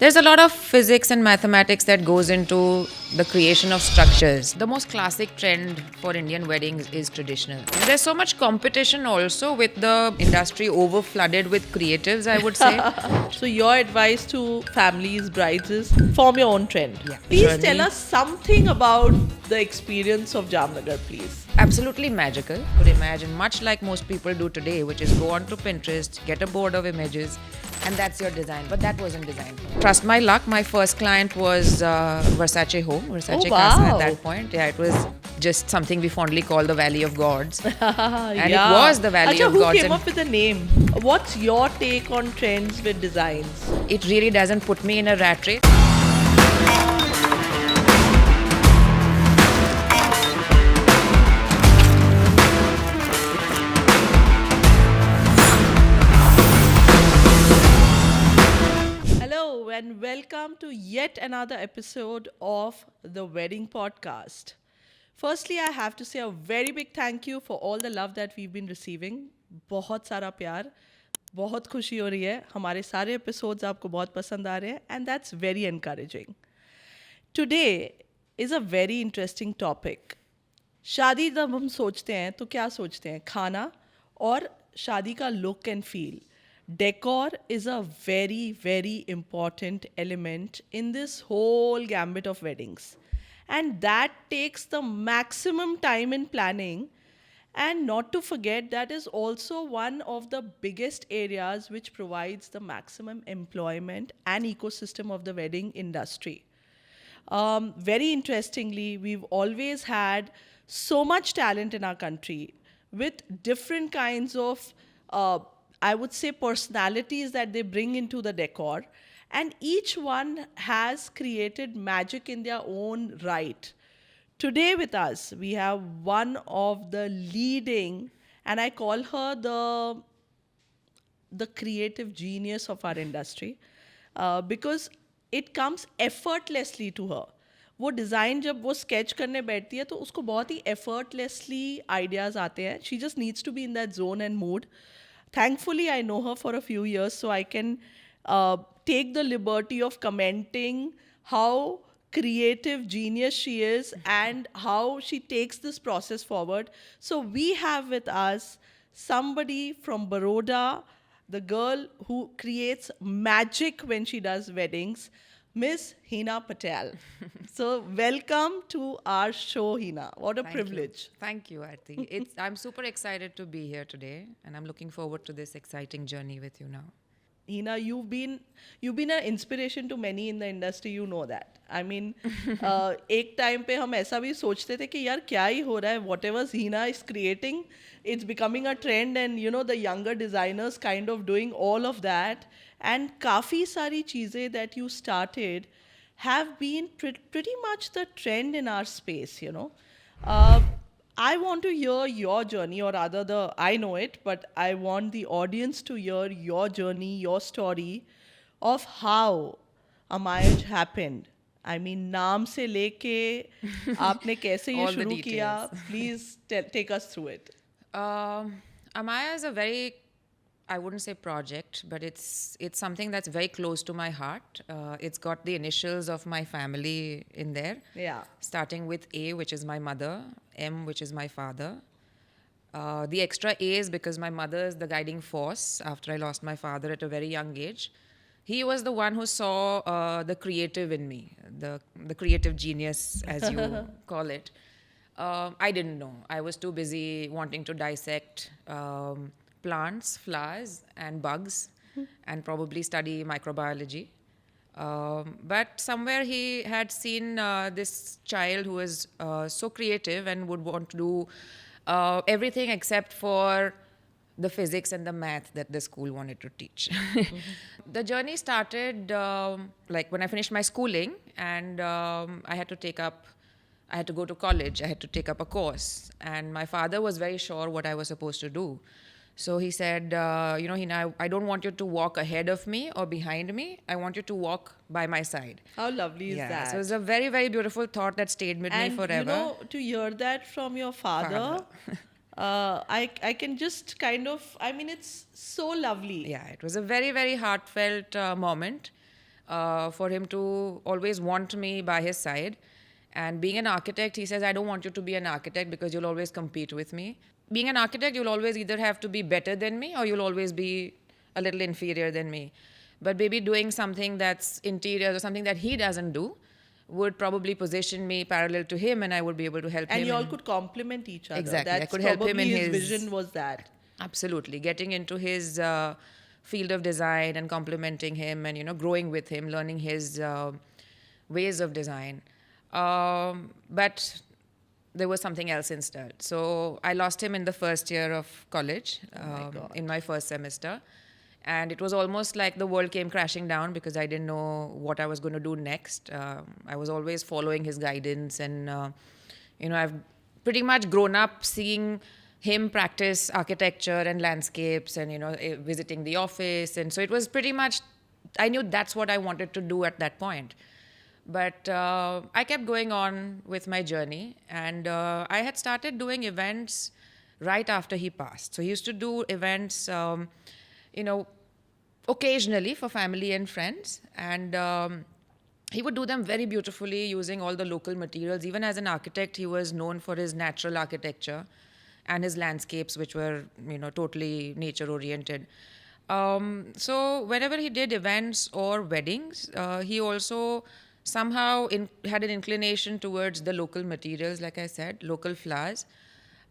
There's a lot of physics and mathematics that goes into the creation of structures. The most classic trend for Indian weddings is traditional. There's so much competition also with the industry over flooded with creatives, I would say. So your advice to families, brides is form your own trend. Yeah. Please Journey. tell us something about the experience of Jamnagar, please. Absolutely magical. Could imagine, much like most people do today, which is go onto Pinterest, get a board of images, and that's your design. But that wasn't designed. Trust my luck, my first client was Versace Home, Versace Oh, Casa wow. at that point. Yeah, it was just something we fondly call the Valley of Gods. And Yeah. it was the Valley Acha, of who Gods. came and up with the name? What's your take on trends with designs? it really doesn't put me in a rat race. Hello and welcome to yet another episode of the Wedding Podcast. Firstly, I have to say a very big thank you for all the love that we've been receiving. बहुत सारा प्यार, बहुत खुशी हो रही है. हमारे सारे episodes आपको बहुत पसंद आ रहे हैं and that's very encouraging. Today is a very interesting topic. शादी जब हम सोचते हैं तो क्या सोचते हैं? खाना और शादी का look and feel. Decor is a very, very important element in this whole gambit of weddings. And that takes the maximum time in planning. And not to forget, that is also one of the biggest areas which provides the maximum employment and ecosystem of the wedding industry. Very interestingly, we've always had so much talent in our country with different kinds of, I would say, personalities that they bring into the decor. And each one has created magic in their own right. Today with us, we have one of the leading, and I call her the creative genius of our industry because it comes effortlessly to her. वो design जब वो sketch करने बैठती है तो उसको बहुत ही effortlessly ideas आते हैं. She just needs to be in that zone and mood. Thankfully, I know her for a few years, so I can take the liberty of commenting how creative genius she is and how she takes this process forward. So we have with us somebody from Baroda, the girl who creates magic when she does weddings, Miss Hina Patel. So welcome to our show, Hina. What a Thank privilege. You. Thank you, Aarti. I'm super excited to be here today, and I'm looking forward to this exciting journey with you now. Hina, you've been an inspiration to many in the industry. You know that. I mean, एक time पे हम ऐसा भी सोचते थे कि यार क्या ही हो रहा है. Whatever Hina is creating, it's becoming a trend, and you know the younger designers kind of doing all of that. And काफ़ी सारी चीज़ें that you started have been pretty much the trend in our space. You know. I want to hear your journey, or rather, I know it, but I want the audience to hear your journey, your story of how Amayaj happened. I mean, नाम से लेके आपने कैसे ये All the शुरू किया? details. Please take us through it. Amaya is a very, I wouldn't say project, but it's something that's very close to my heart. It's got the initials of my family in there. Yeah. Starting with A, which is my mother, M, which is my father. The extra A is because my mother is the guiding force after I lost my father at a very young age. He was the one who saw the creative in me, the creative genius, as you call it. I didn't know. I was too busy wanting to dissect plants, flowers, and bugs, and probably study microbiology. But somewhere he had seen this child who was so creative and would want to do everything except for the physics and the math that the school wanted to teach. The journey started like when I finished my schooling, and I had to go to college. I had to take up a course, and my father was very sure what I was supposed to do. So he said, Hina, I don't want you to walk ahead of me or behind me. I want you to walk by my side. How lovely is that? So it was a very, very beautiful thought that stayed with me forever. And you know, to hear that from your father. I can just kind of, I mean, it's so lovely. Yeah, it was a very, very heartfelt moment. for him to always want me by his side. And being an architect, he says, I don't want you to be an architect because you'll always compete with me. Being an architect, you'll always either have to be better than me or you'll always be a little inferior than me. But maybe doing something that's interior or something that he doesn't do would probably position me parallel to him, and I would be able to help him. And you all could complement each other. Exactly. I That's could help him probably in his his- vision was that. Absolutely. Getting into his field of design and complementing him and, growing with him, learning his ways of design. But there was something else instead. So I lost him in the first year of college, in my first semester. And it was almost like the world came crashing down because I didn't know what I was going to do next. I was always following his guidance, and I've pretty much grown up seeing him practice architecture and landscapes, and visiting the office, and so it was pretty much, I knew that's what I wanted to do at that point. But I kept going on with my journey, and I had started doing events right after he passed. So he used to do events, occasionally for family and friends, and he would do them very beautifully using all the local materials. Even as an architect, he was known for his natural architecture and his landscapes, which were, totally nature oriented. So whenever he did events or weddings, he also somehow had an inclination towards the local materials, like I said, local flowers,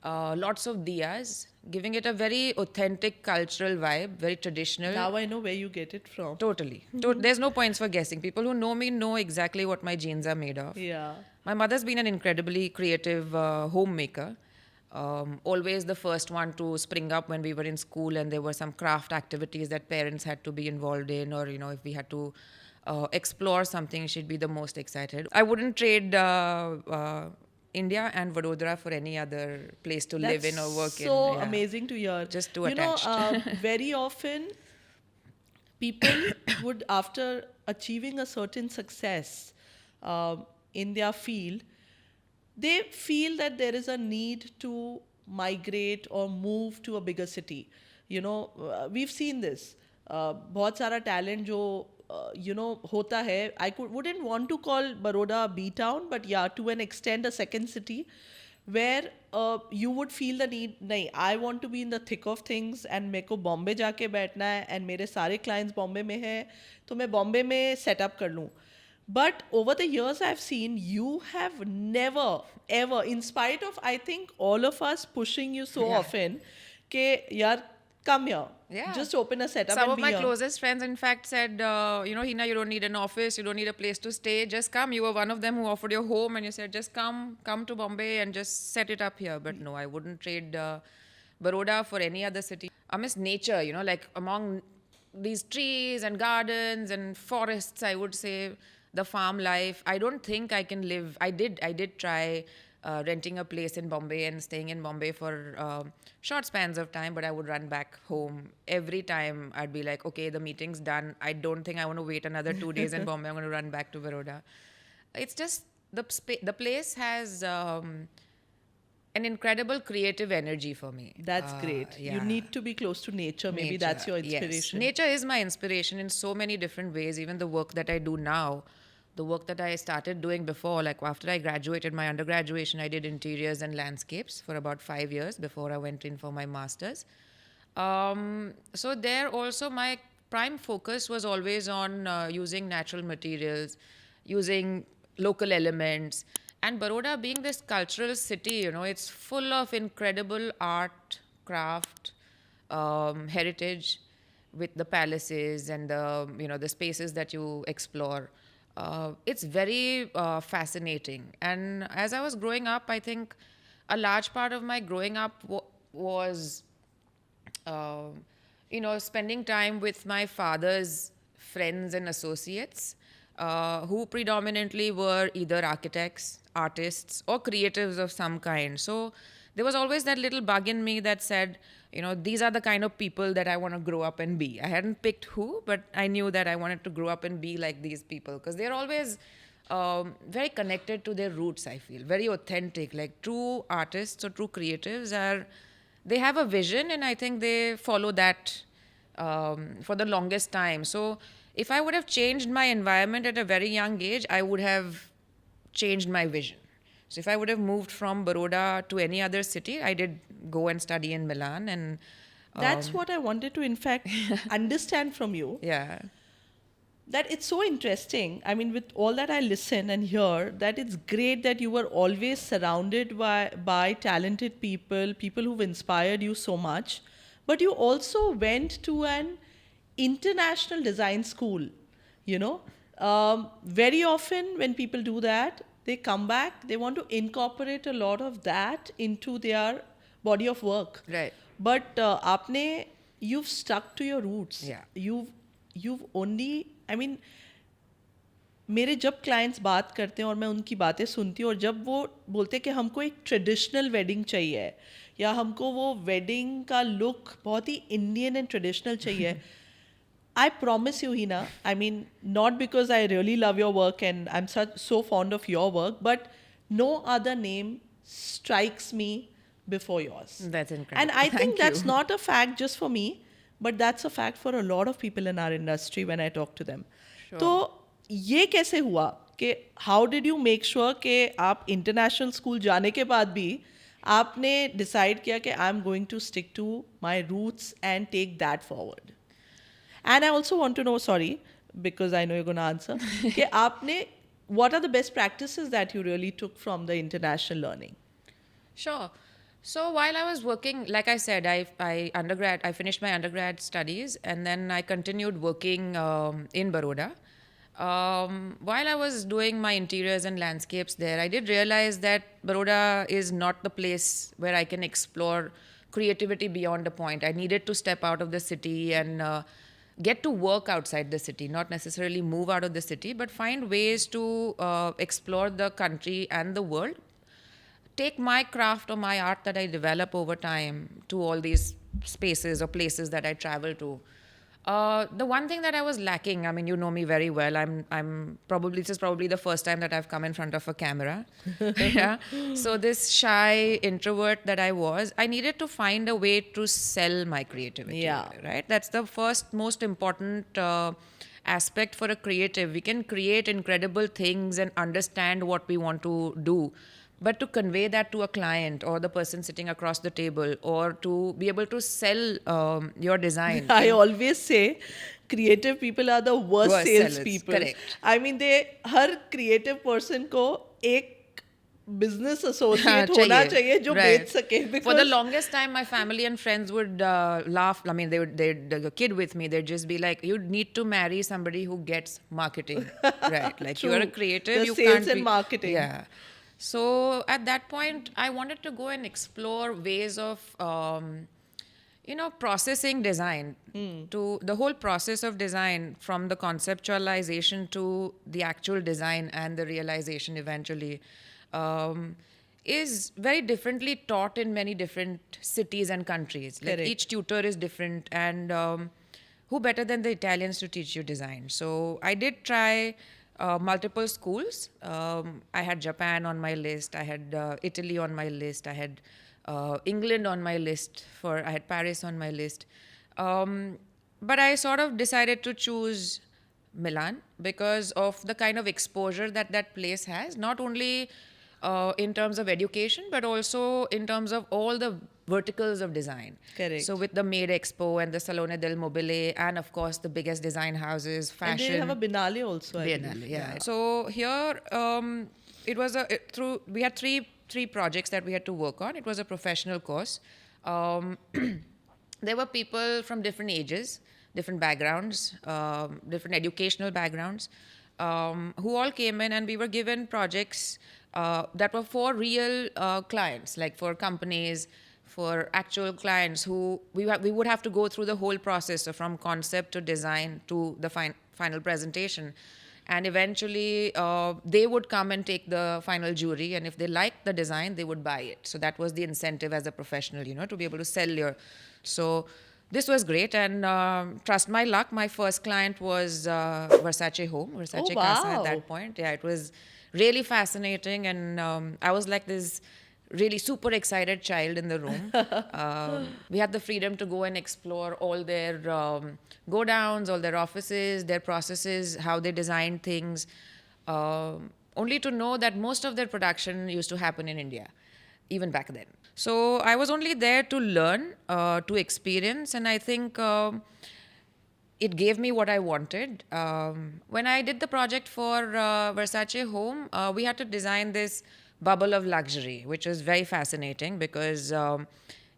lots of diyas, giving it a very authentic cultural vibe, very traditional. Now I know where you get it from. Totally. There's no points for guessing. People who know me know exactly what my genes are made of. Yeah. My mother's been an incredibly creative homemaker. Always the first one to spring up when we were in school and there were some craft activities that parents had to be involved in, or, if we had to explore something, she'd be the most excited. I wouldn't trade India and Vadodara for any other place to live in or work in. So Yeah. amazing to hear. Just too Very often people would, after achieving a certain success in their field, they feel that there is a need to migrate or move to a bigger city. We've seen this. बहुत सारा talent जो होता है. Wouldn't want to call Baroda a B-town, but yeah, to an extent a second city where you would feel the need, नहीं, I want to be in the thick of things and मेरे को बॉम्बे जाके बैठना है and मेरे सारे clients Bombay में हैं, तो मैं बॉम्बे में set up कर लूँ. But over the years I've seen you have never ever, in spite of I think all of us pushing you so often, कि यार come here, just open a setup Some and of be my here. closest friends, in fact, said, Hina, you don't need an office, you don't need a place to stay, just come. You were one of them who offered your home, and you said, just come to Bombay and just set it up here. But no, I wouldn't trade Baroda for any other city. I miss nature, like among these trees and gardens and forests, I would say, the farm life. I don't think I can live. I did try renting a place in Bombay and staying in Bombay for short spans of time, but I would run back home every time. I'd be like, okay, the meeting's done. I don't think I want to wait another 2 days in Bombay. I'm going to run back to Baroda. It's just the place has an incredible creative energy for me. That's great. You yeah. need to be close to nature. Maybe Nature, that's your yes. inspiration. Nature is my inspiration in so many different ways. Even the work that I do now, the work that I started doing before, like after I graduated my undergraduation, I did interiors and landscapes for about 5 years before I went in for my master's. So there also my prime focus was always on using natural materials, using local elements. And Baroda being this cultural city, it's full of incredible art, craft, heritage with the palaces and the spaces that you explore. It's very fascinating. And as I was growing up, I think a large part of my growing up was, spending time with my father's friends and associates, who predominantly were either architects, artists, or creatives of some kind. So there was always that little bug in me that said, these are the kind of people that I want to grow up and be. I hadn't picked who, but I knew that I wanted to grow up and be like these people because they're always very connected to their roots, I feel. Very authentic. Like true artists or true creatives they have a vision, and I think they follow that for the longest time. So if I would have changed my environment at a very young age, I would have changed my vision. So if I would have moved from Baroda to any other city, I did go and study in Milan, and That's what I wanted to, in fact, understand from you. yeah. That it's so interesting. I mean, with all that I listen and hear, that it's great that you were always surrounded by talented people, people who've inspired you so much. But you also went to an international design school, you know. Very often when people do that, they come back, they want to incorporate a lot of that into their body of work. Right. But आपने you've stuck to your roots. Yeah. You've only, I mean, मेरे जब clients बात करते हैं और मैं उनकी बातें सुनती हूँ और जब वो बोलते हैं कि हमको एक ट्रेडिशनल वेडिंग चाहिए या हमको वो वेडिंग का लुक बहुत ही इंडियन एंड ट्रेडिशनल चाहिए, I promise you, Hina, I mean, not because I really love your work and I'm so fond of your work, but no other name strikes me before yours. That's incredible. And I think Thank that's you. not a fact just for me, but that's a fact for a lot of people in our industry when I talk to them. Sure. तो ये कैसे हुआ कि how did you make sure कि आप international school जाने के बाद भी आपने decide किया कि I'm going to stick to my roots and take that forward? And I also want to know, sorry, because I know you're going to answer, कि आपने, what are the best practices that you really took from the international learning? Sure. So while I was working, like I said, I finished my undergrad studies, and then I continued working in Baroda. While I was doing my interiors and landscapes there, I did realize that Baroda is not the place where I can explore creativity beyond a point. I needed to step out of the city and get to work outside the city, not necessarily move out of the city, but find ways to explore the country and the world. Take my craft or my art that I develop over time to all these spaces or places that I travel to. The one thing that I was lacking, I mean, you know me very well. This is probably the first time that I've come in front of a camera. Yeah. So this shy introvert that I needed to find a way to sell my creativity. Yeah. Right. That's the first most important aspect for a creative. We can create incredible things and understand what we want to do. But to convey that to a client or the person sitting across the table, or to be able to sell your design. I always say creative people are the worst Sellers, salespeople. correct. I mean, her creative person को एक business associate होना चाहिए जो बेच सके. For the longest time, my family and friends would laugh. I mean, they'd kid with me. They'd just be like, "You need to marry somebody who gets marketing, right? Like you are a creative, The you sales can't and be, marketing. Yeah." So at that point, I wanted to go and explore ways of, processing design. To the whole process of design, from the conceptualization to the actual design and the realization eventually, is very differently taught in many different cities and countries. Like Correct. each tutor is different, and who better than the Italians to teach you design? So I did try multiple schools. I had Japan on my list. I had Italy on my list. I had England on my list. I had Paris on my list. But I sort of decided to choose Milan because of the kind of exposure that place has, not only in terms of education, but also in terms of all the verticals of design. Correct. So with the Made Expo and the Salone del Mobile, and of course the biggest design houses, fashion. And they have a Biennale also. I Biennale, believe. yeah. So here, we had three projects that we had to work on. It was a professional course. There were people from different ages, different backgrounds, different educational backgrounds, who all came in, and we were given projects that were for real clients, like for companies, for actual clients who we would have to go through the whole process, so from concept to design to the final presentation. And eventually, they would come and take the final jury, and if they liked the design, they would buy it. So that was the incentive as a professional, to be able to sell your. So this was great, and trust my luck, my first client was Versace Home, Versace Casa at wow. that point. Yeah, it was really fascinating, and I was like this really super excited child in the room. We had the freedom to go and explore all their go downs, all their offices, their processes, how they designed things, only to know that most of their production used to happen in India, even back then. So I was only there to learn, to experience, and I think it gave me what I wanted. When I did the project for Versace Home, we had to design this bubble of luxury, which was very fascinating because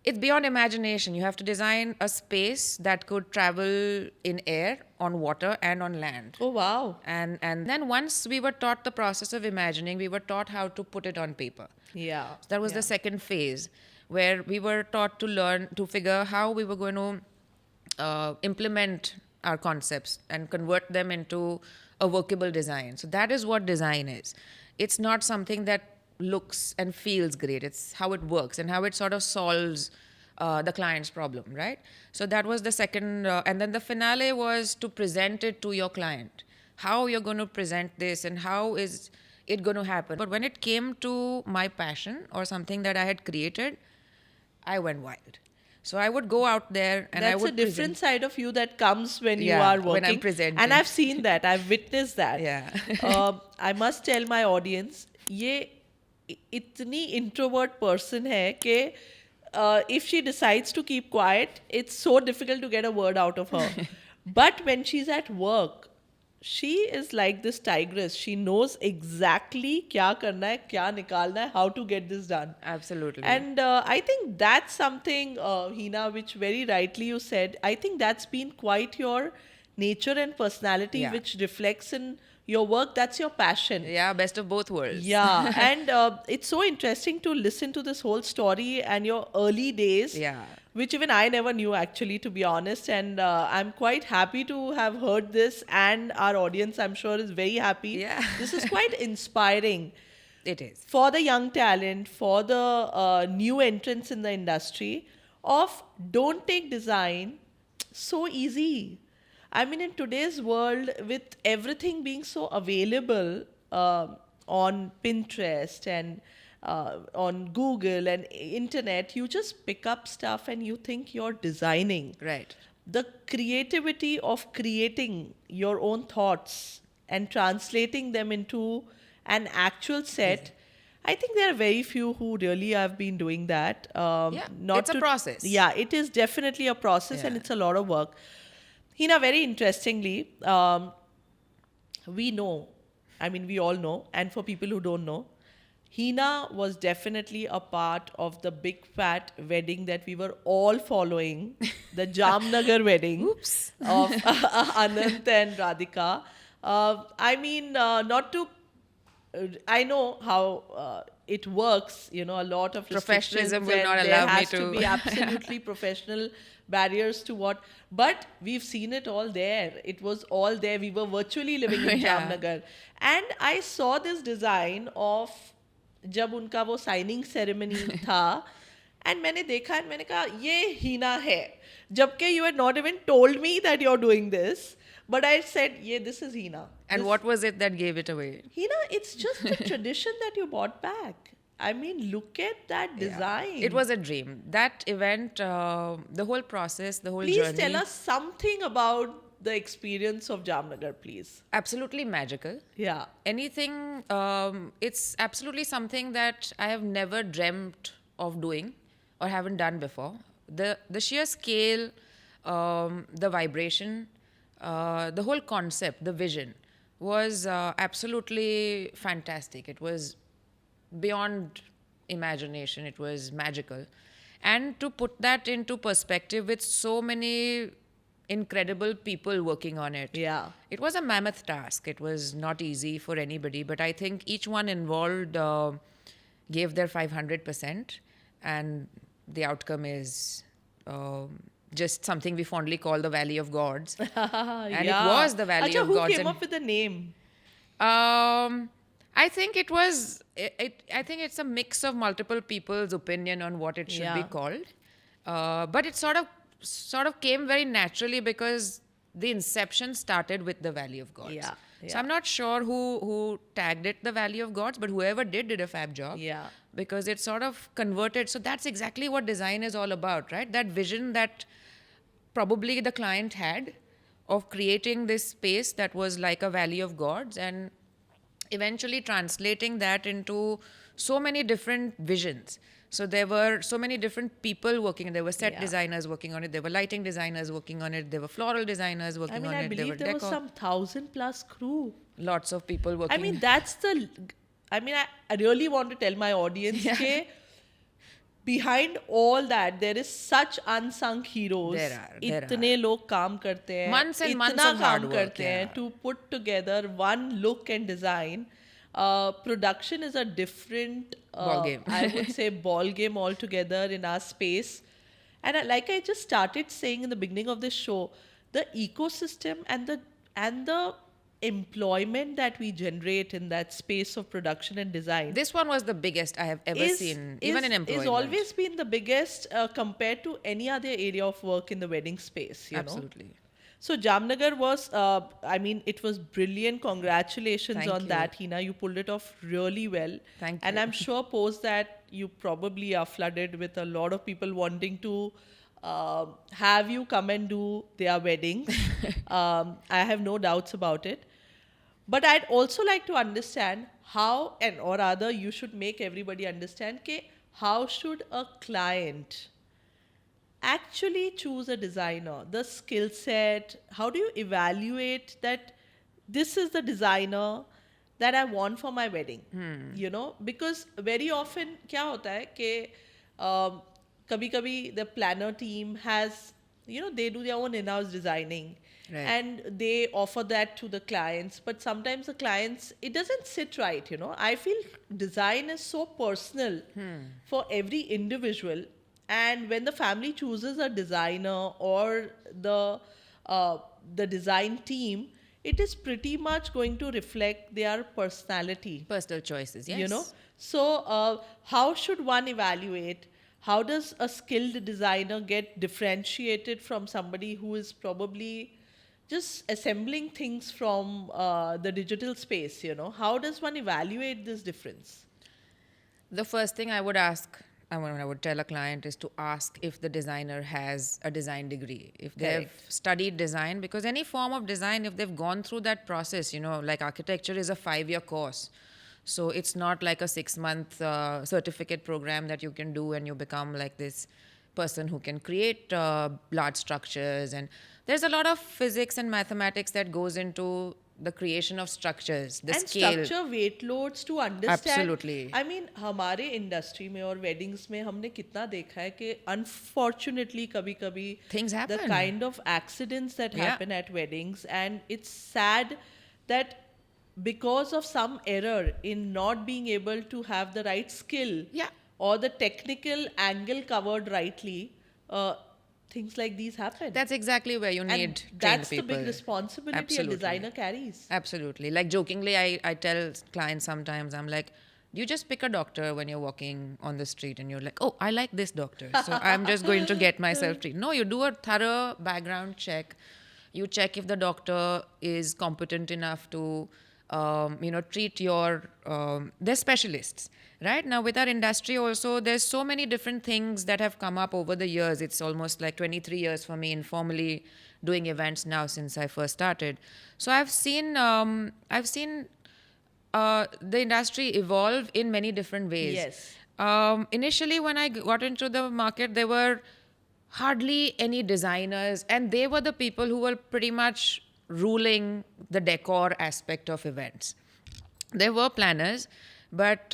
it's beyond imagination. You have to design a space that could travel in air, on water, and on land. Oh, wow. And then once we were taught the process of imagining, we were taught how to put it on paper. Yeah. That was yeah. the second phase where we were taught to learn to figure how we were going to implement our concepts and convert them into a workable design. So that is what design is. It's not something that looks and feels great. It's how it works and how it sort of solves the client's problem, right? So that was the second, and then the finale was to present it to your client. How you're going to present this and how is it going to happen. But when it came to my passion or something that I had created, I went wild. So I would go out there and I That's would a different side of you that comes when you Yeah, are working. when I'm presenting. And I've seen that. I've witnessed that. Yeah. I must tell my audience, ये इतनी introvert person है कि if she decides to keep quiet, it's so difficult to get a word out of her. But when she's at work, she is like this tigress. She knows exactly क्या करना है, क्या निकालना है, how to get this done. Absolutely. And I think that's something, Hina, which very rightly you said. I think that's been quite your nature and personality, Yeah. which reflects in your work. That's your passion. Yeah, best of both worlds. Yeah, and it's so interesting to listen to this whole story and your early days. Yeah. Which even I never knew, actually, to be honest. And I'm quite happy to have heard this, and our audience, I'm sure, is very happy. Yeah. This is quite inspiring It is. for the young talent, for the new entrants in the industry, of don't take design so easy. I mean, in today's world, with everything being so available on Pinterest and on Google and internet, you just pick up stuff and you think you're designing. Right. The creativity of creating your own thoughts and translating them into an actual set, I think there are very few who really have been doing that. Yeah, it's a process. Yeah, it is definitely a process and Yeah. it's a lot of work. Hina, very interestingly, we know, I mean, we all know, and for people who don't know, Hina was definitely a part of the big fat wedding that we were all following, the Jamnagar wedding of Anant and Radhika. I mean, not to, I know how it works, you know, a lot of Professionalism restrictions will and not there allow me has to to- be absolutely professional barriers to what, but we've seen it all there. It was all there. We were virtually living in Yeah. Jamnagar. And I saw this design of जब उनका वो signing ceremony था and मैंने देखा and मैंने कहा ये हीना है जबकि you had not even told me that you're doing this but I said yeah this is Hina. And what was it that gave it away? Hina, it's just a tradition that you brought back. I mean, look at that design. It was a dream. That event, the whole process, the whole Please journey. tell us something about the experience of Jamnagar, please. Absolutely magical. Yeah. Anything, it's absolutely something that I have never dreamt of doing or haven't done before. The sheer scale, the vibration, the whole concept, the vision was absolutely fantastic. It was beyond imagination. It was magical. And to put that into perspective with so many incredible people working on it. Yeah. It was a mammoth task. It was not easy for anybody, but I think each one involved gave their 500%, and the outcome is just something we fondly call the Valley of Gods. And it was the Valley Acha, of who Gods. came and- up with the name? I think it was. I think it's a mix of multiple people's opinion on what it should be Yeah. called, but it sort of came very naturally because the inception started with the Valley of Gods. Yeah, So I'm not sure who tagged it the Valley of Gods, but whoever did a fab job. Yeah. Because it's sort of converted. So that's exactly what design is all about, right? That vision that probably the client had of creating this space that was like a Valley of Gods, and eventually translating that into so many different visions. So there were so many different people working. There were set Yeah. designers working on it. There were lighting designers working on it. There were floral designers working I mean, on I it. believe there was decor. some 1,000+ crew. Lots of people working. I mean, I really want to tell my audience that behind all that, there is such unsung heroes. There इतने लोग काम करते हैं, Months and months इतना of hard काम work, करते हैं to put together one look and design. Production is a different Ball game. I would say ball game altogether in our space. And like I just started saying in the beginning of this show, the ecosystem and the employment that we generate in that space of production and design This one was the biggest I have ever seen, even in employment. is always been the biggest compared to any other area of work in the wedding space. You know. Absolutely. So Jamnagar was, I mean, it was brilliant. Congratulations Thank on you. that, Hina. You pulled it off really well. Thank And you. I'm sure post that you probably are flooded with a lot of people wanting to have you come and do their weddings. I have no doubts about it. But I'd also like to understand how, and or rather, you should make everybody understand how should a client actually choose a designer, the skill set, how do you evaluate that this is the designer that I want for my wedding? You know, because very often क्या होता है कि कभी-कभी the planner team has, you know, they do their own in-house designing. Right. And they offer that to the clients, but sometimes the clients, it doesn't sit right, you know. I feel design is so personal for every individual, and when the family chooses a designer or the design team, it is pretty much going to reflect their personality. Personal choices, yes. You know, so how should one evaluate? How does a skilled designer get differentiated from somebody who is probably just assembling things from the digital space? You know, how does one evaluate this difference? The first thing I would ask, I would tell a client, is to ask if the designer has a design degree, if they've Correct. studied design, because any form of design, if they've gone through that process, you know, like architecture is a 5-year course. So it's not like a 6-month certificate program that you can do and you become like this person who can create large structures. And there's a lot of physics and mathematics that goes into the creation of structures, the and scale. structure weight loads to understand. Absolutely. I mean, हमारे industry में और weddings में हमने कितना देखा है कि unfortunately कभी-कभी Things the happen. kind of accidents that Yeah. happen at weddings, and it's sad that because of some error in not being able to have the right skill Yeah. or the technical angle covered rightly, things like these happen. That's exactly where you need and trained that's people. the big responsibility Absolutely. a designer carries. Absolutely. Like jokingly, I tell clients sometimes, I'm like, you just pick a doctor when you're walking on the street and you're like, oh, I like this doctor. So I'm just going to get myself treated. No, you do a thorough background check. You check if the doctor is competent enough to, treat your, they're specialists. Right now, with our industry also, there's so many different things that have come up over the years. It's almost like 23 years for me informally doing events now since I first started. So I've seen the industry evolve in many different ways. Yes. Initially, when I got into the market, there were hardly any designers, and they were the people who were pretty much ruling the decor aspect of events. There were planners, but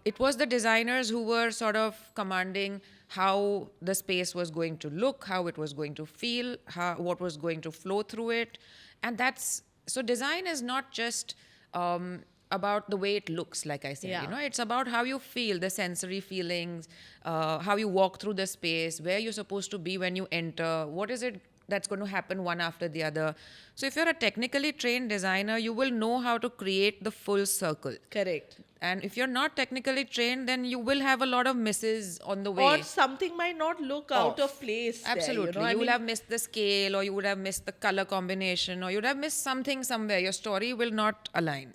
it was the designers who were sort of commanding how the space was going to look, how it was going to feel, what was going to flow through it. And so design is not just about the way it looks, like I said. Yeah. You know, it's about how you feel, the sensory feelings, how you walk through the space, where you're supposed to be when you enter, what is it that's going to happen one after the other. So if you're a technically trained designer, you will know how to create the full circle. Correct. And if you're not technically trained, then you will have a lot of misses on the way. Or something might not look out of place. Absolutely. There, you know? You will I mean, have missed the scale, or you would have missed the color combination, or you would have missed something somewhere. Your story will not align.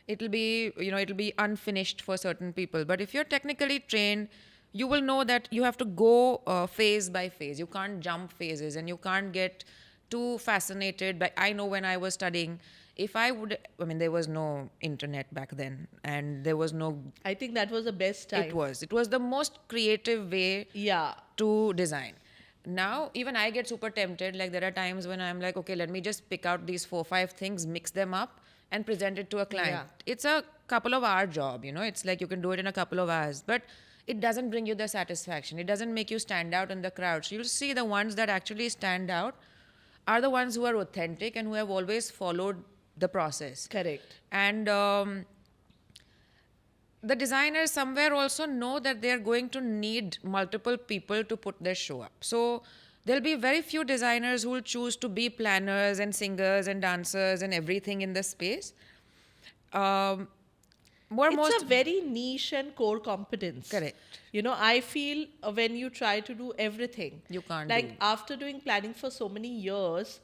It'll be, it'll be unfinished for certain people. But if you're technically trained, you will know that you have to go phase by phase. You can't jump phases, and you can't get too fascinated by. I know when I was studying, there was no internet back then, and there was no. I think that was the best time. It was the most creative way Yeah. to design. Now, even I get super tempted. Like, there are times when I'm like, okay, let me just pick out these 4-5 things, mix them up, and present it to a client. Yeah. It's a couple of hour job, It's like you can do it in a couple of hours, but it doesn't bring you the satisfaction. It doesn't make you stand out in the crowd. So you'll see the ones that actually stand out are the ones who are authentic and who have always followed the process. Correct. And the designers somewhere also know that they're going to need multiple people to put their show up. So there'll be very few designers who will choose to be planners and singers and dancers and everything in the space. It's a very niche and core competence. Correct. I feel when you try to do everything, You can't like do. after doing planning for so many years,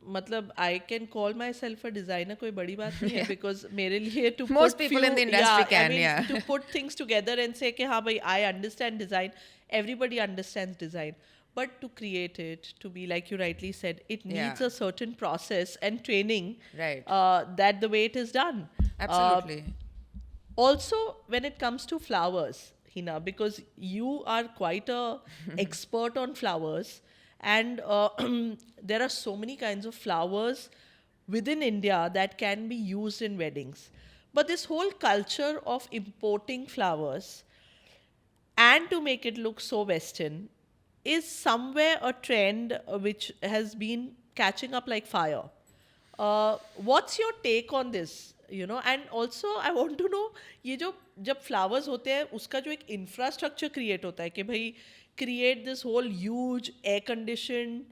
मतलब I can call myself a designer कोई बड़ी बात नहीं है because मेरे लिए to Most put people in the industry can, yeah. to put things together and say कि हाँ भाई I understand design, everybody understands design, but to create it, to be like you rightly said, it needs Yeah. a certain process and training. Right. That the way it is done. Absolutely. Also, when it comes to flowers, Hina, because you are quite a expert on flowers, and there are so many kinds of flowers within India that can be used in weddings. But this whole culture of importing flowers and to make it look so Western is somewhere a trend which has been catching up like fire. What's your take on this? And also I want to know, ये जब flowers होते हैं उसका जो एक infrastructure create होता है कि भाई create this whole huge air conditioned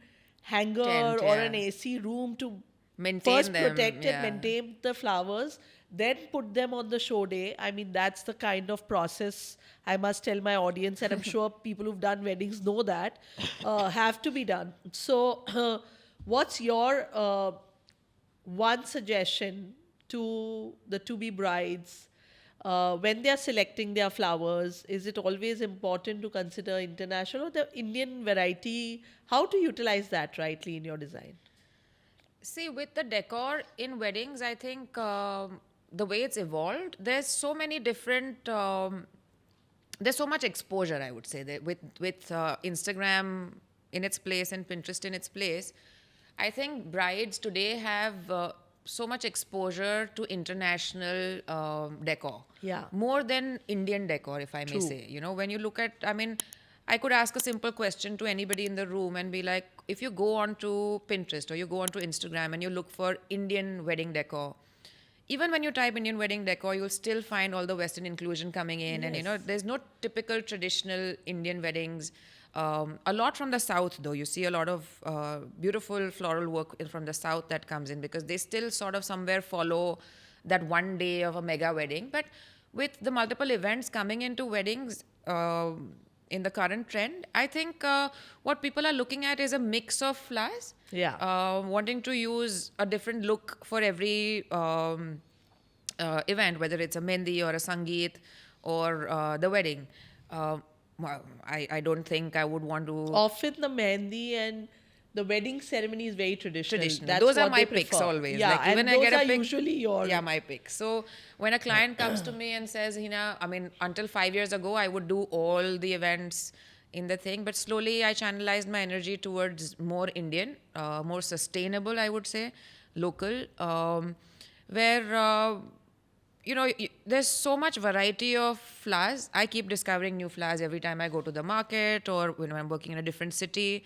hanger Tent, or yeah. an AC room to Maintain first them, protect yeah. and maintain the flowers, then put them on the show day. I mean, that's the kind of process I must tell my audience, and I'm sure people who've done weddings know that have to be done. So, what's your one suggestion to the to-be brides when they are selecting their flowers? Is it always important to consider international or the Indian variety? How to utilize that rightly in your design? See, with the decor in weddings, I think the way it's evolved, there's so many different. There's so much exposure, I would say, with Instagram in its place and Pinterest in its place. I think brides today have so much exposure to international decor. Yeah. More than Indian decor, if I may True. say. When you look at, I could ask a simple question to anybody in the room and be like, if you go onto Pinterest or you go onto Instagram and you look for Indian wedding decor, even when you type Indian wedding decor, you'll still find all the Western inclusion coming in. Yes. And, there's no typical traditional Indian weddings. A lot from the South, though. You see a lot of beautiful floral work from the South that comes in because they still sort of somewhere follow that one day of a mega wedding. But with the multiple events coming into weddings in the current trend, I think what people are looking at is a mix of flowers. Yeah. Wanting to use a different look for every event, whether it's a mehndi or a sangeet or the wedding. I don't think I would want to. Often the mehndi and the wedding ceremony is very traditional. Traditional. Those are what my they picks prefer. always. Yeah, Like, and even I those get a are pick, usually your. Yeah, my picks. So when a client comes to me and says, Hina, until 5 years ago, I would do all the events in the thing, but slowly I channelized my energy towards more Indian, more sustainable, I would say, local, where there's so much variety of flowers. I keep discovering new flowers every time I go to the market or when I'm working in a different city.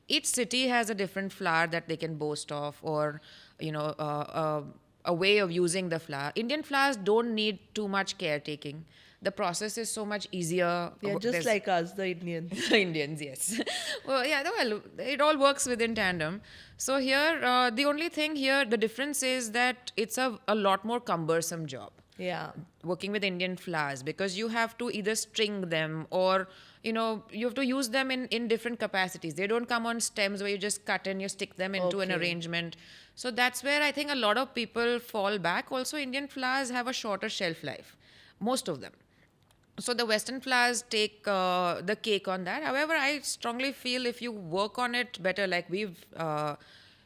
Each city has a different flower that they can boast of, or a way of using the flower. Indian flowers don't need too much caretaking. The process is so much easier. They're just There's- like us, the Indians. Indians, yes. Well, yeah, well, it all works within tandem. So here, the only thing here, the difference is that it's a lot more cumbersome job Yeah. working with Indian flowers, because you have to either string them or you have to use them in different capacities. They don't come on stems where you just cut and you stick them into an Okay. arrangement. So that's where I think a lot of people fall back. Also, Indian flowers have a shorter shelf life, most of them. So the Western flowers take the cake on that. However, I strongly feel if you work on it better, like we've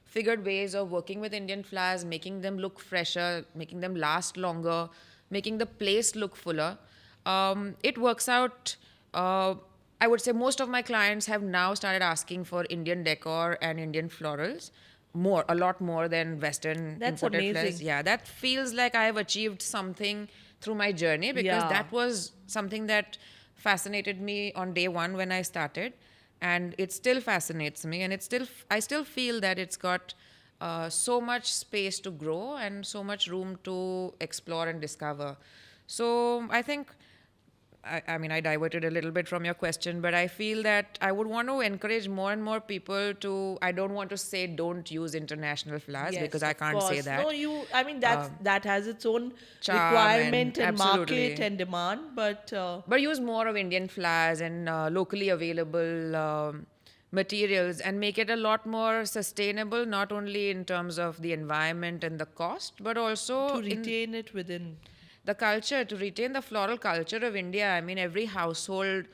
figured ways of working with Indian flowers, making them look fresher, making them last longer, making the place look fuller. It works out. I would say most of my clients have now started asking for Indian decor and Indian florals, a lot more than Western That's imported flowers. amazing. Yeah, that feels like I have achieved something through my journey, because Yeah. that was something that fascinated me on day one when I started, and it still fascinates me, and I still feel that it's got so much space to grow and so much room to explore and discover. So I think I mean, I diverted a little bit from your question, but I feel that I would want to encourage more and more people to. I don't want to say don't use international flowers, Yes, because I of can't say course. that. No, I mean, that has its own charm requirement and absolutely. market and demand, but But use more of Indian flowers and locally available materials, and make it a lot more sustainable, not only in terms of the environment and the cost, but also to in retain it within. the culture, to retain the floral culture of India. I mean, every household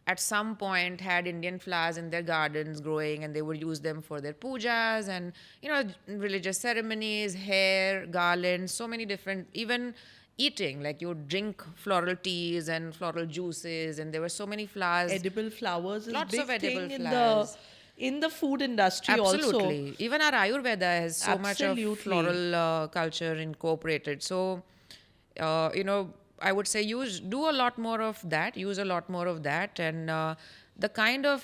at some point had Indian flowers in their gardens growing, and they would use them for their pujas and religious ceremonies, hair, garlands, so many different, even eating, like you would drink floral teas and floral juices, and there were so many flowers. Edible flowers is Lots big of edible thing flowers. in the food industry also. Absolutely. Even our Ayurveda has so much Absolutely. of floral culture incorporated. So, I would say do a lot more of that, use a lot more of that. And the kind of,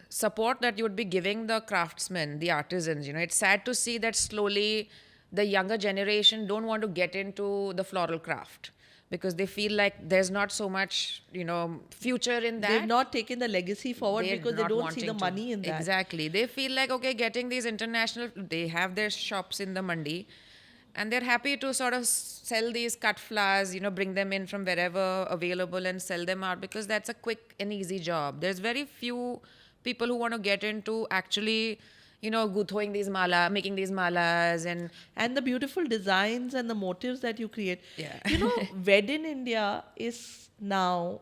support that you would be giving the craftsmen, the artisans, it's sad to see that slowly the younger generation don't want to get into the floral craft, because they feel like there's not so much, future in that. They've not taken the legacy forward They're because they not don't see the wanting to. money in that. Exactly. They feel like, okay, getting these international, they have their shops in the mandi, and they're happy to sort of sell these cut flowers, bring them in from wherever available and sell them out, because that's a quick and easy job. There's very few people who want to get into actually, guthoing these making these malas And the beautiful designs and the motives that you create. Yeah. Wed in India is now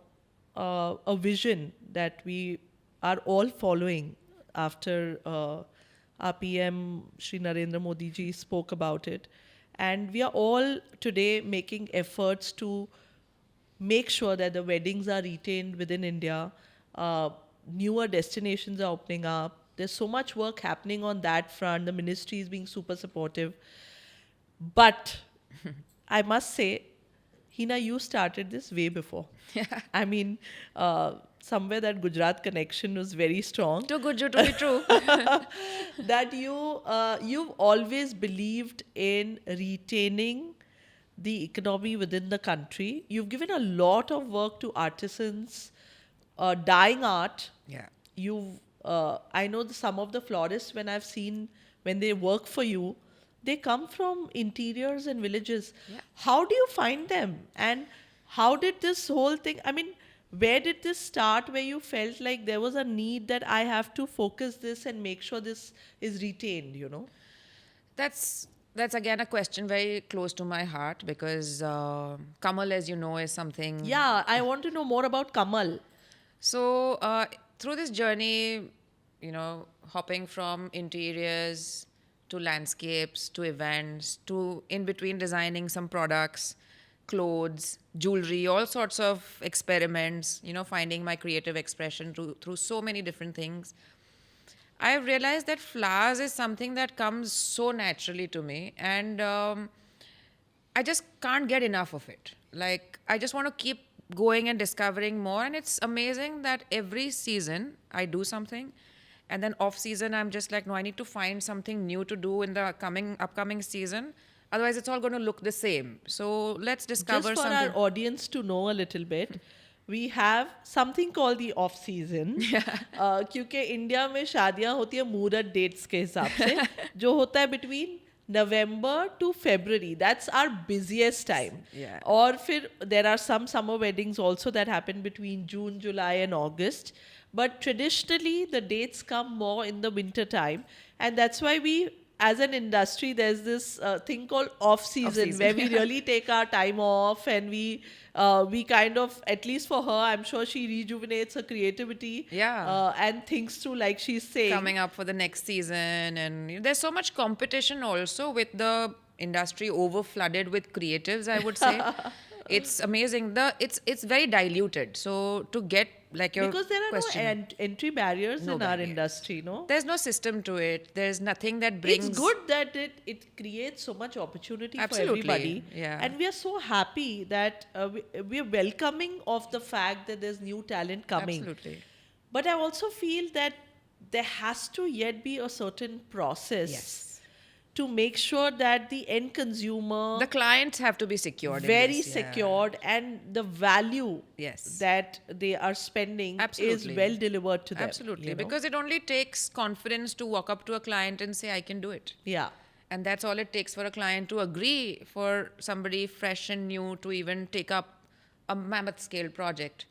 a vision that we are all following after our PM Shri Narendra Modi ji spoke about it. And we are all today making efforts to make sure that the weddings are retained within India. Newer destinations are opening up. There's so much work happening on that front. The ministry is being super supportive. But I must say, Hina, you started this way before. I mean, somewhere that Gujarat connection was very strong. too good to be true. That you've always believed in retaining the economy within the country. You've given a lot of work to artisans, dyeing art. Yeah. I know some of the florists, when they work for you, they come from interiors and villages. Yeah. How do you find them? And how did this whole thing, I mean, where did this start, where you felt like there was a need that I have to focus this and make sure this is retained, That's again a question very close to my heart, because Kamal, as you know, is something. Yeah, I want to know more about Kamal. So through this journey, hopping from interiors to landscapes to events to in between designing some products, clothes, jewelry, all sorts of experiments, finding my creative expression through so many different things. I've realized that flowers is something that comes so naturally to me, and I just can't get enough of it. Like, I just want to keep going and discovering more, and it's amazing that every season I do something, and then off season I'm just like, no, I need to find something new to do in the upcoming season. Otherwise, it's all going to look the same. So let's discover Just for something. our audience to know a little bit, we have something called the off season. क्योंकि India में शादियां होती है मुहूर्त dates के हिसाब से जो होता है between November to February. That's our busiest time. Yeah. और फिर there are some summer weddings also that happen between June, July and August. But traditionally the dates come more in the winter time, and that's why we, as an industry, there's this thing called off season, Off-season, where we really take our time off, and we kind of, at least for her, I'm sure she rejuvenates her creativity, and thinks through, like she's saying, Coming up for the next season, and there's so much competition also with the industry over flooded with creatives, I would say. It's amazing. It's very diluted. So to get like your because there are question, no entry barriers No in our barriers. industry, no. there's no system to it. There's nothing that brings. It's good that it creates so much opportunity Absolutely, for everybody. yeah. And we are so happy that we are welcoming of the fact that there's new talent coming. Absolutely. But I also feel that there has to yet be a certain process Yes. to make sure that the end consumer The clients have to be secured. in very this, yeah. secured, and the value Yes. that they are spending Absolutely. is well delivered to them. Absolutely. you know? Because it only takes confidence to walk up to a client and say, I can do it. yeah. And that's all it takes for a client to agree for somebody fresh and new to even take up a mammoth scale project.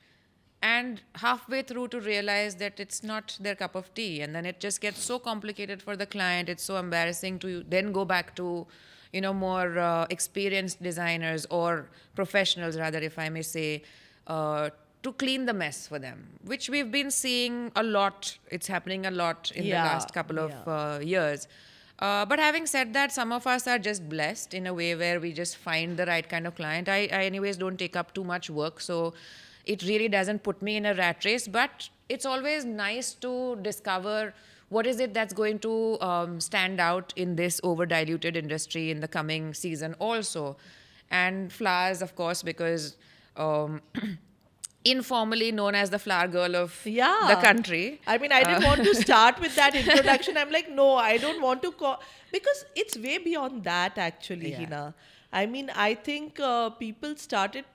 And halfway through to realize that it's not their cup of tea. And then it just gets so complicated for the client. It's so embarrassing to then go back to, more experienced designers or professionals, rather, if I may say, to clean the mess for them, which we've been seeing a lot. It's happening a lot in the Yeah, last couple of years. But having said that, some of us are just blessed in a way where we just find the right kind of client. I anyways don't take up too much work, so it really doesn't put me in a rat race. But it's always nice to discover what is it that's going to stand out in this over-diluted industry in the coming season also. And flowers, of course, because informally known as the flower girl of the country. I mean, I didn't want to start with that introduction. I'm like, no, I don't want to call, because it's way beyond that, actually, Yeah. Hina. I mean, I think people started,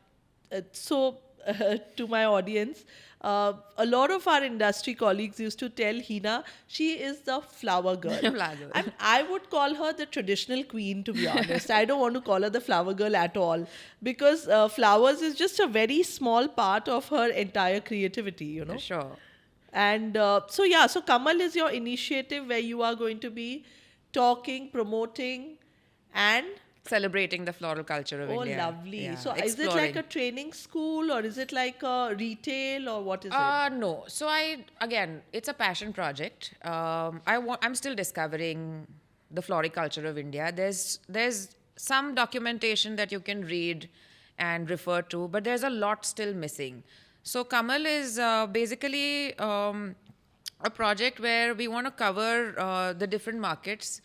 to my audience, a lot of our industry colleagues used to tell Hina, she is the flower girl. Flower girl. And I would call her the traditional queen, to be honest. I don't want to call her the flower girl at all, because flowers is just a very small part of her entire creativity, you know. Sure. And so Kamal is your initiative where you are going to be talking, promoting, and Celebrating the floral culture of India. lovely. Yeah, So is it like a training school, or is it like a retail, or what is it? No. So it's a passion project. I'm still discovering the floriculture of India. There's some documentation that you can read and refer to, but there's a lot still missing. So Kamal is basically a project where we want to cover the different markets,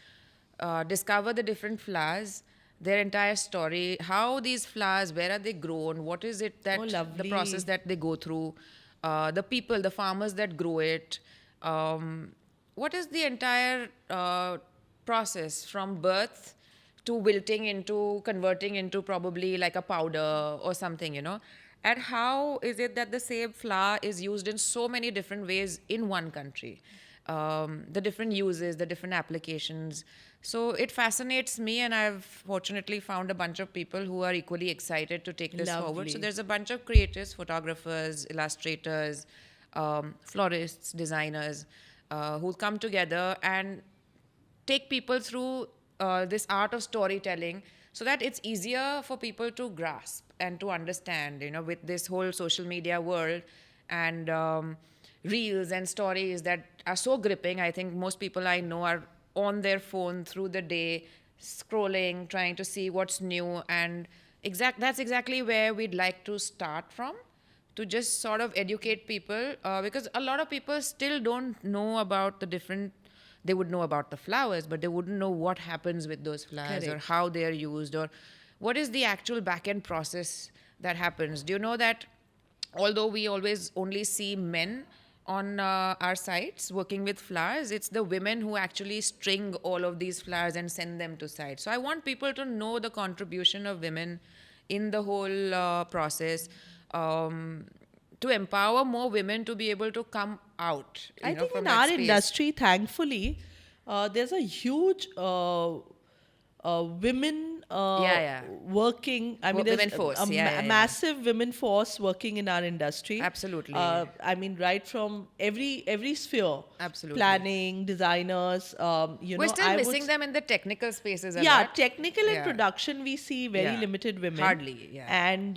discover the different flowers, their entire story, how these flowers, where are they grown, what is it that the lovely. process that they go through, the people, the farmers that grow it, what is the entire process from birth to wilting into converting into probably like a powder or something, and how is it that the same flower is used in so many different ways in one country, the different uses, the different applications. So it fascinates me, and I've fortunately found a bunch of people who are equally excited to take this forward. Lovely. So there's a bunch of creators, photographers, illustrators, florists, designers, who come together and take people through this art of storytelling, so that it's easier for people to grasp and to understand, with this whole social media world and reels and stories that are so gripping. I think most people I know are on their phone through the day, scrolling, trying to see what's new. And that's exactly where we'd like to start from, to just sort of educate people, because a lot of people still don't know about the different. They would know about the flowers, but they wouldn't know what happens with those flowers, or Correct. how they are used, or what is the actual back-end process that happens. Do you know that although we always only see men on our sites working with flowers, it's the women who actually string all of these flowers and send them to sites. So I want people to know the contribution of women in the whole process, to empower more women to be able to come out, I think from in that our space. industry, thankfully, there's a huge women Yeah. working. I mean, there's Women force. a Yeah. massive women force working in our industry. Absolutely. I mean, right from every sphere. Absolutely. Planning, designers. We're still I missing would them in the technical spaces a yeah, lot. technical and Yeah. production, we see very Yeah. limited women. Hardly, yeah. And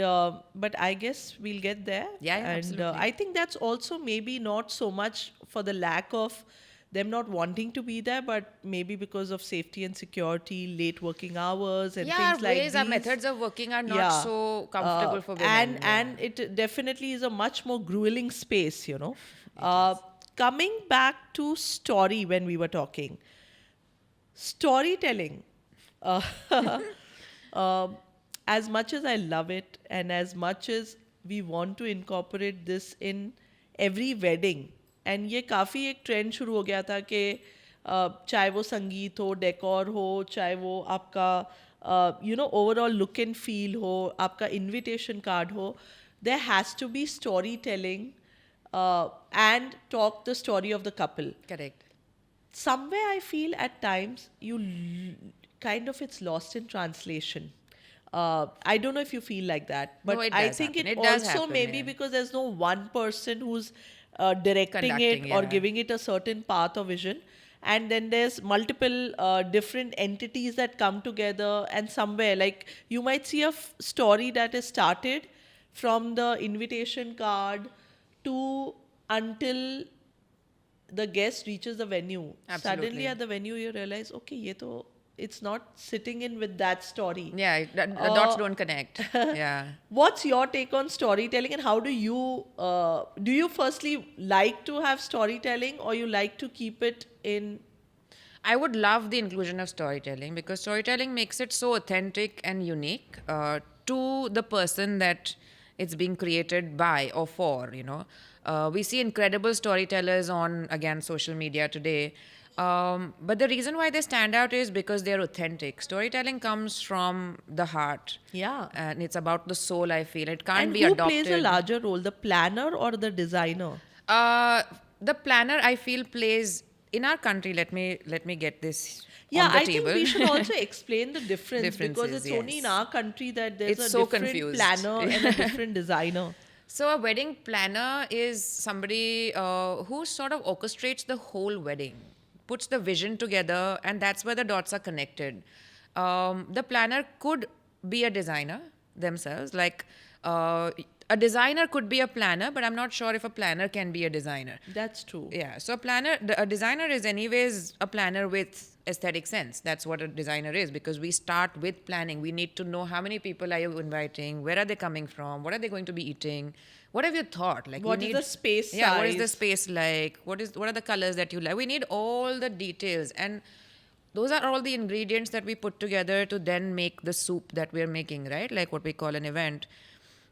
but I guess we'll get there. Yeah, And absolutely. I think that's also maybe not so much for the lack of them not wanting to be there, but maybe because of safety and security, late working hours and Yeah, things our like ways, our these. methods of working are not Yeah. so comfortable for women. And yeah. and it definitely is a much more grueling space, coming back to story, when we were talking storytelling, uh, as much as I love it and as much as we want to incorporate this in every wedding, and ये काफ़ी एक trend शुरू हो गया था कि चाहे वो संगीत हो, डेकोर हो, चाहे वो आपका ओवरऑल लुक एंड फील हो, आपका इनविटेशन कार्ड हो, there has to be storytelling and talk the story of the couple. Correct. Somewhere I feel at times kind of it's lost in translation. I don't know if you feel like that, but No, it I does think happen. it It does also happen, maybe yeah. because there's no one person who's directing Conducting, it or yeah. giving it a certain path or vision. And then there's multiple different entities that come together, and somewhere like you might see a story that is started from the invitation card to until the guest reaches the venue. Absolutely. Suddenly at the venue you realize, okay, it's not sitting in with that story. Yeah, the dots don't connect. Yeah. What's your take on storytelling, and how do you firstly like to have storytelling, or you like to keep it in? I would love the inclusion of storytelling because storytelling makes it so authentic and unique to the person that it's being created by or for, we see incredible storytellers on, again, social media today. But the reason why they stand out is because they're authentic. Storytelling comes from the heart. Yeah. And it's about the soul, I feel. It can't And be who adopted. plays a larger role, the planner or the designer? The planner, I feel, plays in our country. Let me get this Yeah, on the I table. think we should also explain the difference, because Differences, it's only in yes. our country that there's It's a so different confused. planner and a different designer. So a wedding planner is somebody who sort of orchestrates the whole wedding, puts the vision together, and that's where the dots are connected. The planner could be a designer themselves. Like a designer could be a planner, but I'm not sure if a planner can be a designer. That's true. Yeah. So a designer is anyways a planner with aesthetic sense. That's what a designer is, because we start with planning. We need to know how many people are you inviting, where are they coming from, what are they going to be eating, what have you thought? Like, What is the space Yeah. What is the size? space like? What are the colors that you like? We need all the details, and those are all the ingredients that we put together to then make the soup that we're making, right? Like what we call an event.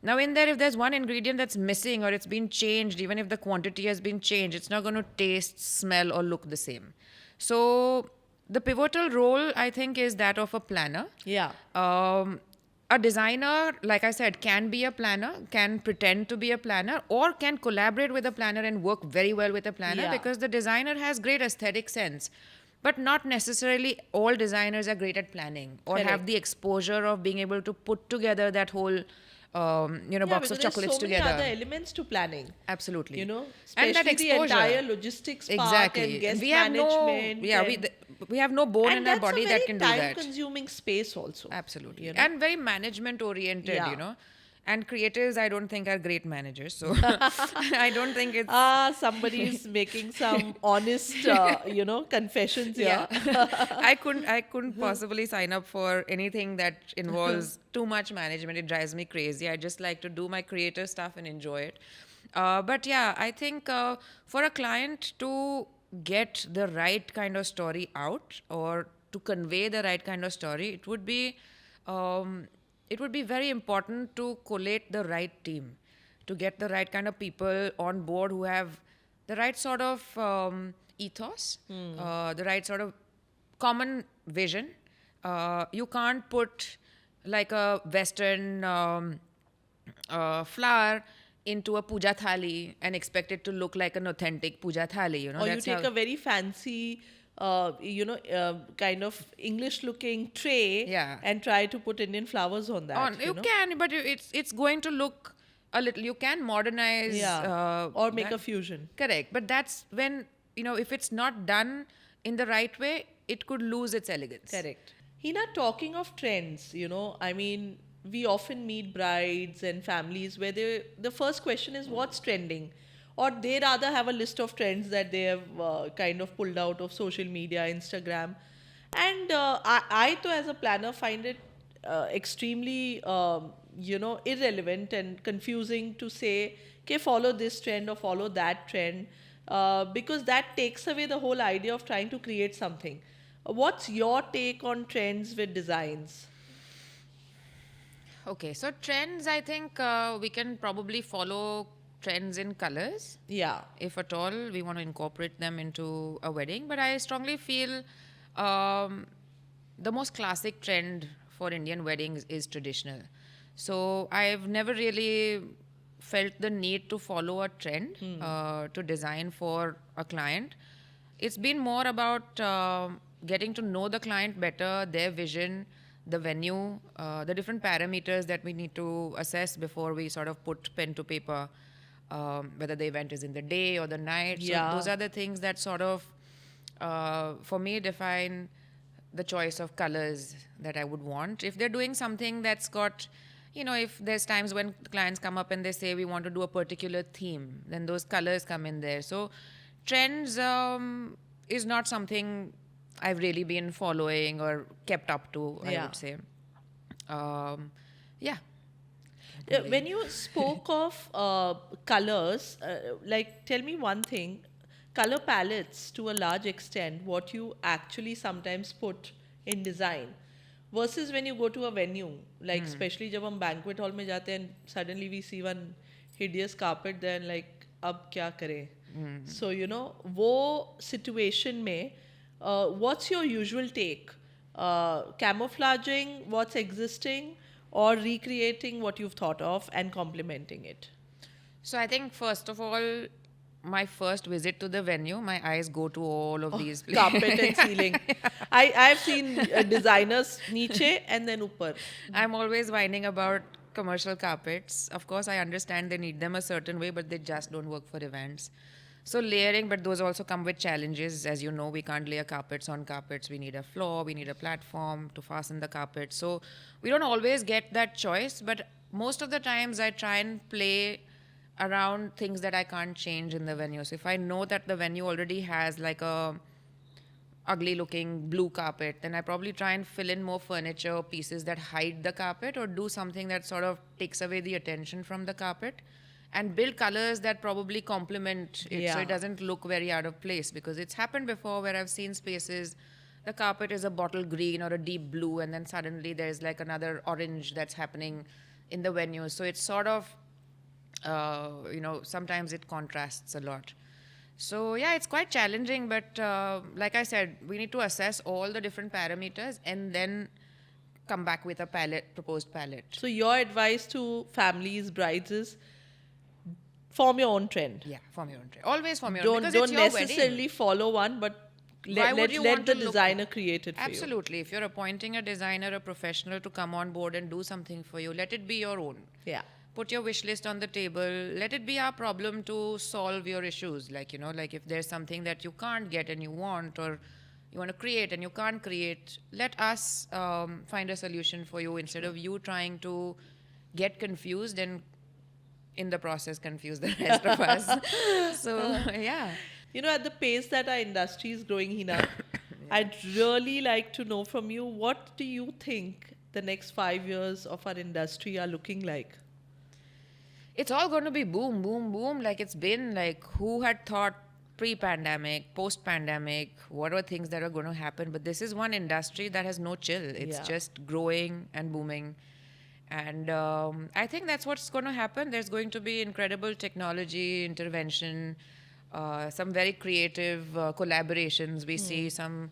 Now, in there, if there's one ingredient that's missing or it's been changed, even if the quantity has been changed, it's not going to taste, smell, or look the same. So, the pivotal role, I think, is that of a planner. Yeah. A designer, like I said, can be a planner, can pretend to be a planner, or can collaborate with a planner and work very well with a planner, Yeah. because the designer has great aesthetic sense. But not necessarily all designers are great at planning or Correct. have the exposure of being able to put together that whole box because of there's chocolates so together. many other elements to planning. Absolutely. And And that especially the exposure. entire logistics part Exactly. and guest we have management. we have no bone and in our that's body a that very can do that. time-consuming space also. Absolutely. you know. And very management oriented, Yeah. And creatives, I don't think, are great managers. So I don't think it's. Somebody is making some honest, confessions here. Yeah. I couldn't possibly sign up for anything that involves too much management. It drives me crazy. I just like to do my creative stuff and enjoy it. But yeah, I think for a client to get the right kind of story out, or to convey the right kind of story, it would be very important to collate the right team, to get the right kind of people on board who have the right sort of ethos, the right sort of common vision. You can't put like a Western flower into a puja thali and expect it to look like an authentic puja thali. You know, Or you that's take how. a very fancy, kind of English-looking tray Yeah. and try to put Indian flowers on that. You can, but it's going to look a little. You can modernize. Yeah. Or make that. a fusion. Correct, but that's when if it's not done in the right way, it could lose its elegance. Correct. Hina, talking of trends, I mean, we often meet brides and families where the first question is what's trending, or they rather have a list of trends that they have kind of pulled out of social media, Instagram, and I too, as a planner, find it extremely irrelevant and confusing to say, okay, follow this trend or follow that trend, because that takes away the whole idea of trying to create something. What's your take on trends with designs? Okay, so trends, I think we can probably follow trends in colors, Yeah. if at all we want to incorporate them into a wedding. But I strongly feel um, the most classic trend for Indian weddings is traditional. So I've never really felt the need to follow a trend to design for a client. It's been more about getting to know the client better, their vision, the venue, the different parameters that we need to assess before we sort of put pen to paper, whether the event is in the day or the night. Yeah. So those are the things that sort of, for me, define the choice of colors that I would want. If they're doing something that's got, if there's times when clients come up and they say we want to do a particular theme, then those colors come in there. So trends is not something I've really been following or kept up to, I Yeah. would say. Yeah. When you spoke of colors, tell me one thing. Color palettes, to a large extent, what you actually sometimes put in design, versus when you go to a venue, like especially जब हम banquet hall में जाते हैं and suddenly we see one hideous carpet, then like अब क्या करें? So वो situation में, what's your usual take? Camouflaging what's existing or recreating what you've thought of and complementing it? So I think first of all, my first visit to the venue, my eyes go to all of these places. Carpet and ceiling. I've seen designers niche and then upar. I'm always whining about commercial carpets. Of course, I understand they need them a certain way, but they just don't work for events. So layering, but those also come with challenges. As you know, we can't layer carpets on carpets. We need a floor, we need a platform to fasten the carpet. So we don't always get that choice, but most of the times I try and play around things that I can't change in the venue. So if I know that the venue already has like a ugly looking blue carpet, then I probably try and fill in more furniture or pieces that hide the carpet, or do something that sort of takes away the attention from the carpet and build colors that probably complement it, so Yeah. it doesn't look very out of place. Because it's happened before where I've seen spaces, the carpet is a bottle green or a deep blue, and then suddenly there's like another orange that's happening in the venue. So it's sort of sometimes it contrasts a lot. So yeah, it's quite challenging, but like I said, we need to assess all the different parameters and then come back with a proposed palette. So your advice to families, brides is form your own trend. Yeah, form your own trend. Always form your own, Don't because it's your necessarily wedding. follow one, but Why would you let want the to look- designer create it for you. Absolutely. If you're appointing a designer, a professional to come on board and do something for you, let it be your own. Yeah. Put your wish list on the table. Let it be our problem to solve your issues. Like if there's something that you can't get and you want, or you want to create and you can't create, let us find a solution for you, instead of you trying to get confused and in the process confuse the rest of us. So yeah. At the pace that our industry is growing, Hina, I'd really like to know from you, what do you think the next 5 years of our industry are looking like? It's all going to be boom, boom, boom. Like it's been like, who had thought pre-pandemic, post-pandemic, what are things that are going to happen? But this is one industry that has no chill. It's Yeah. just growing and booming. And I think that's what's going to happen. There's going to be incredible technology, intervention, some very creative collaborations. We see some,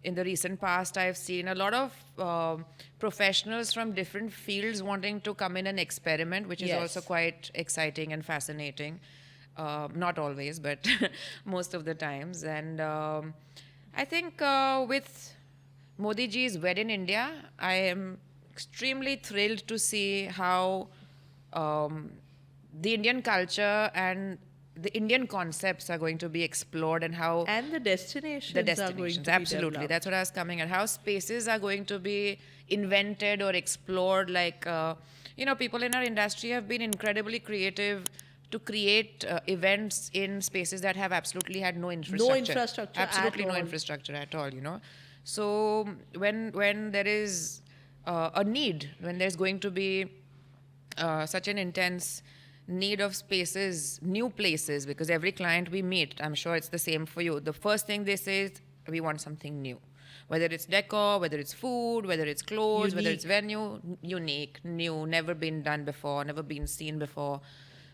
in the recent past, I've seen a lot of professionals from different fields wanting to come in and experiment, which is also Yes. quite exciting and fascinating. Not always, but most of the times. And I think with Modi ji's Wed in India, I am extremely thrilled to see how um, the Indian culture and the Indian concepts are going to be explored, and how And the destinations, the are going destinations, to absolutely, be developed. that's what I was coming at, how spaces are going to be invented or explored. Like people in our industry have been incredibly creative to create events in spaces that have absolutely had no infrastructure. infrastructure at Absolutely no all. infrastructure at all. So when there is a need, when there's going to be such an intense need of spaces, new places, because every client we meet, I'm sure it's the same for you, the first thing they say is, we want something new. Whether it's decor, whether it's food, whether it's clothes, whether it's Unique. venue, unique, new, never been done before, never been seen before.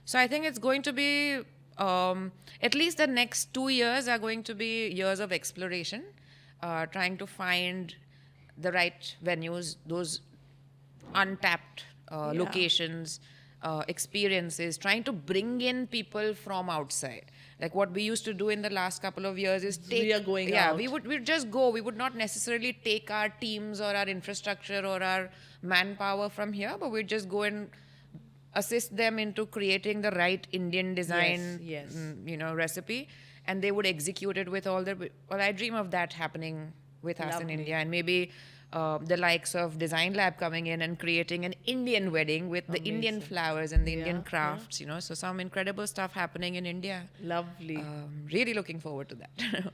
So I think it's going to be, at least the next 2 years are going to be years of exploration, trying to find the right venues, those untapped locations, experiences, trying to bring in people from outside. Like what we used to do in the last couple of years is take. We are going yeah, out. we'd just go. We would not necessarily take our teams or our infrastructure or our manpower from here, but we'd just go and assist them into creating the right Indian design, Yes. recipe, and they would execute it with all the. Well, I dream of that happening with us in Lovely. India, and maybe the likes of Design Lab coming in and creating an Indian wedding with the Indian Amazing. flowers and the Yeah, Indian yeah. crafts. So some incredible stuff happening in India. Lovely. Really looking forward to that.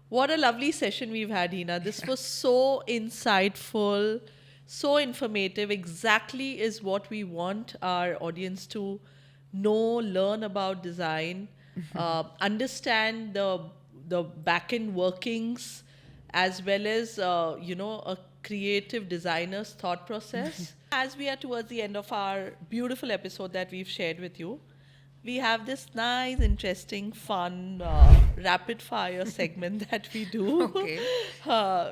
What a lovely session we've had, Hina. This was so insightful, so informative. Exactly is what we want our audience to know, learn about design, understand the back end workings, as well as a creative designer's thought process. As we are towards the end of our beautiful episode that we've shared with you, we have this nice, interesting, fun, rapid fire segment that we do. Okay.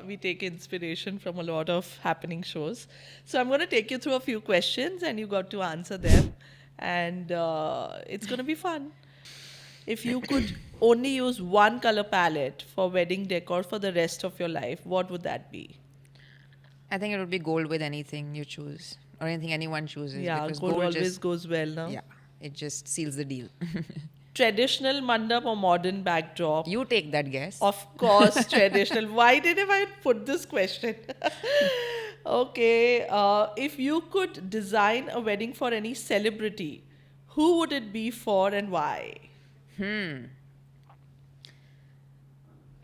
We take inspiration from a lot of happening shows. So I'm going to take you through a few questions and you got to answer them. And it's going to be fun. If you could only use one color palette for wedding decor for the rest of your life, what would that be? I think it would be gold with anything you choose or anything anyone chooses. Yeah, because gold always just, goes well now. yeah, it just seals the deal. Traditional mandap or modern backdrop? You take that guess. Of course, traditional. Why did I put this question? Okay, if you could design a wedding for any celebrity, who would it be for and why?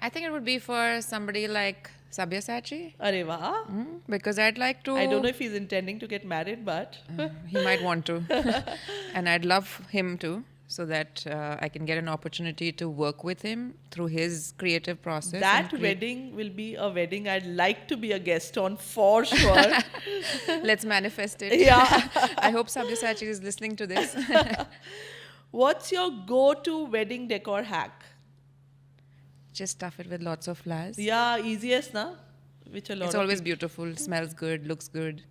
I think it would be for somebody like Sabyasachi. Arey wah. Because I'd like to. I don't know if he's intending to get married, but He might want to. And I'd love him to, so that I can get an opportunity to work with him through his creative process. that and wedding will be a wedding I'd like to be a guest on for sure. Let's manifest it. Yeah. I hope Sabyasachi is listening to this. What's your go-to wedding decor hack? Just stuff it with lots of flowers. Yeah, easiest, na? Which a lot It's of always people- beautiful, smells good, looks good.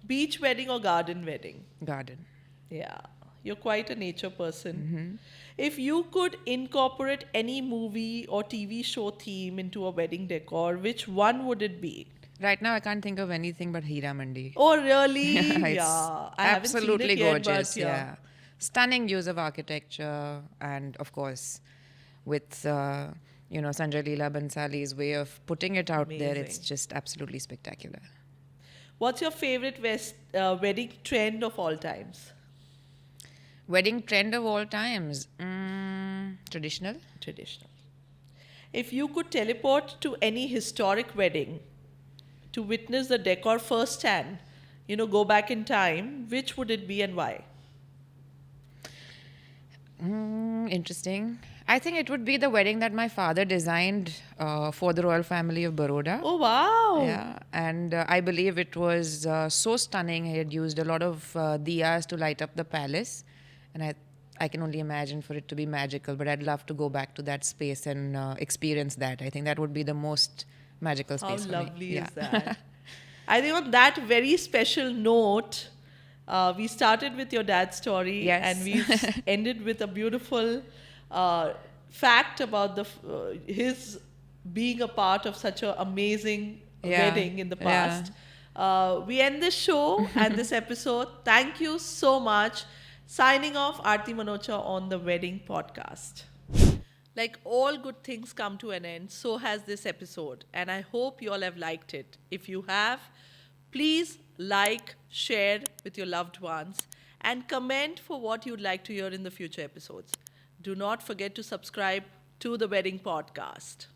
Beach wedding or garden wedding? Garden. Yeah, you're quite a nature person. Mm-hmm. If you could incorporate any movie or TV show theme into a wedding decor, which one would it be? Right now, I can't think of anything but Hira Mandi. Oh, really? It's yeah, I haven't seen absolutely it yet, gorgeous. but Yeah. Stunning use of architecture, and of course, with Sanjay Leela Bansali's way of putting it out there, it's Amazing. just absolutely spectacular. What's your favorite wedding trend of all times? Wedding trend of all times, traditional. Traditional. If you could teleport to any historic wedding to witness the decor firsthand, go back in time, which would it be and why? Interesting. I think it would be the wedding that my father designed for the royal family of Baroda. Oh, wow. Yeah, and I believe it was so stunning. He had used a lot of diyas to light up the palace, and I can only imagine for it to be magical, but I'd love to go back to that space and experience that. I think that would be the most magical How space for me. lovely Yeah. is that? I think on that very special note, we started with your dad's story, Yes. and we've ended with a beautiful fact about his being a part of such an amazing Yeah. wedding in the Yeah. past. We end this show and this episode. Thank you so much. Signing off, Aarti Manocha on the Wedding Podcast. Like all good things come to an end, so has this episode. And I hope you all have liked it. If you have, please like, share with your loved ones, and comment for what you'd like to hear in the future episodes. Do not forget to subscribe to the Wedding Podcast.